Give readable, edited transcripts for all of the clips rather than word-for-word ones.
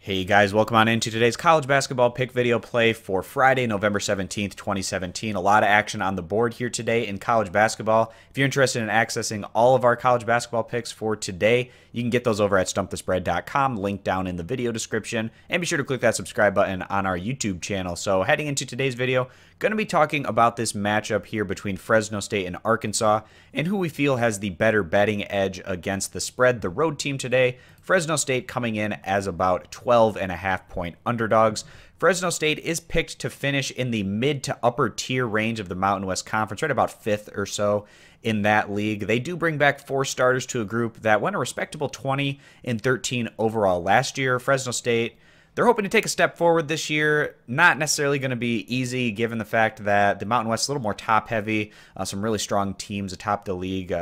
Hey guys, welcome on into today's college basketball pick video play for Friday, November 17th, 2017. A lot of action on the board here today in college basketball. If you're interested in accessing all of our college basketball picks for today, you can get those over at stumpthespread.com, link down in the video description, and be sure to click that subscribe button on our YouTube channel. So heading into today's video, going to be talking about this matchup here between Fresno State and Arkansas and who we feel has the better betting edge against the spread. The road team today, Fresno State coming in as about 12.5 point underdogs. Fresno State is picked to finish in the mid to upper tier range of the Mountain West Conference, right about 5th or so in that league. They do bring back 4 starters to a group that went a respectable 20-13 overall last year. Fresno State, they're hoping to take a step forward this year. Not necessarily going to be easy given the fact that the Mountain West is a little more top-heavy. Some really strong teams atop the league.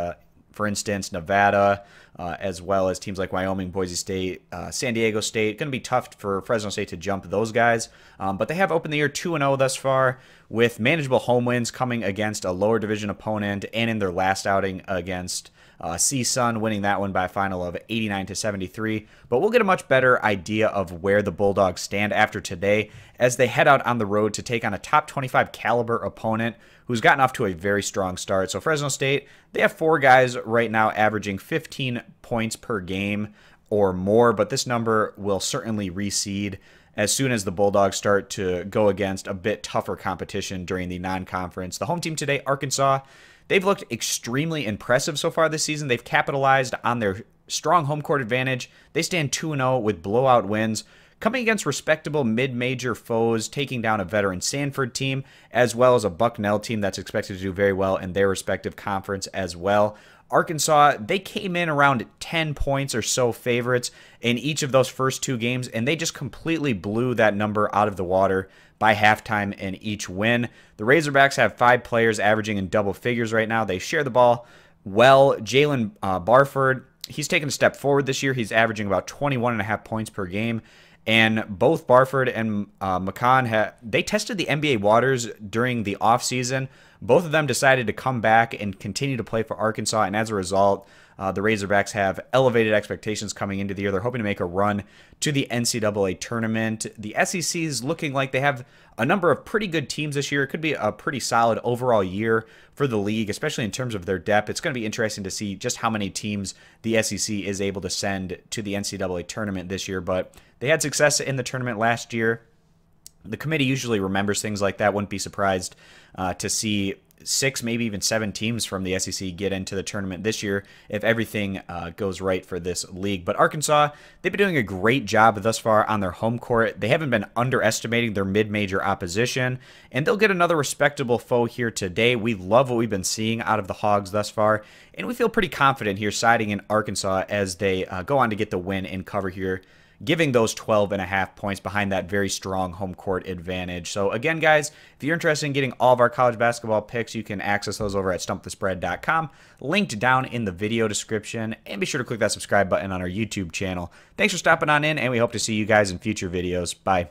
For instance, Nevada, as well as teams like Wyoming, Boise State, San Diego State. Going to be tough for Fresno State to jump those guys. But they have opened the year 2-0 thus far with manageable home wins coming against a lower division opponent and in their last outing against CSUN, winning that one by a final of 89-73. But we'll get a much better idea of where the Bulldogs stand after today as they head out on the road to take on a top 25 caliber opponent who's gotten off to a very strong start. So Fresno State, they have 4 guys right now averaging 15 points per game or more, but this number will certainly recede as soon as the Bulldogs start to go against a bit tougher competition during the non-conference. The home team today, Arkansas, they've looked extremely impressive so far this season. They've capitalized on their strong home court advantage. They stand 2-0 with blowout wins, coming against respectable mid-major foes, taking down a veteran Sanford team, as well as a Bucknell team that's expected to do very well in their respective conference as well. Arkansas, they came in around 10 points or so favorites in each of those first 2 games, and they just completely blew that number out of the water by halftime in each win. The Razorbacks have 5 players averaging in double figures right now. They share the ball well. Jalen Barford, he's taken a step forward this year. He's averaging about 21.5 points per game. And both Barford and McCann, they tested the NBA waters during the offseason. Both of them decided to come back and continue to play for Arkansas, and as a result, the Razorbacks have elevated expectations coming into the year. They're hoping to make a run to the NCAA tournament. The SEC is looking like they have a number of pretty good teams this year. It could be a pretty solid overall year for the league, especially in terms of their depth. It's going to be interesting to see just how many teams the SEC is able to send to the NCAA tournament this year, but they had success in the tournament last year. The committee usually remembers things like that. Wouldn't be surprised to see 6, maybe even 7 teams from the SEC get into the tournament this year if everything goes right for this league. But Arkansas, they've been doing a great job thus far on their home court. They haven't been underestimating their mid-major opposition, and they'll get another respectable foe here today. We love what we've been seeing out of the Hogs thus far, and we feel pretty confident here siding in Arkansas as they go on to get the win and cover here, giving those 12.5 points behind that very strong home court advantage. So again, guys, if you're interested in getting all of our college basketball picks, you can access those over at stumpthespread.com, linked down in the video description, and be sure to click that subscribe button on our YouTube channel. Thanks for stopping on in, and we hope to see you guys in future videos. Bye.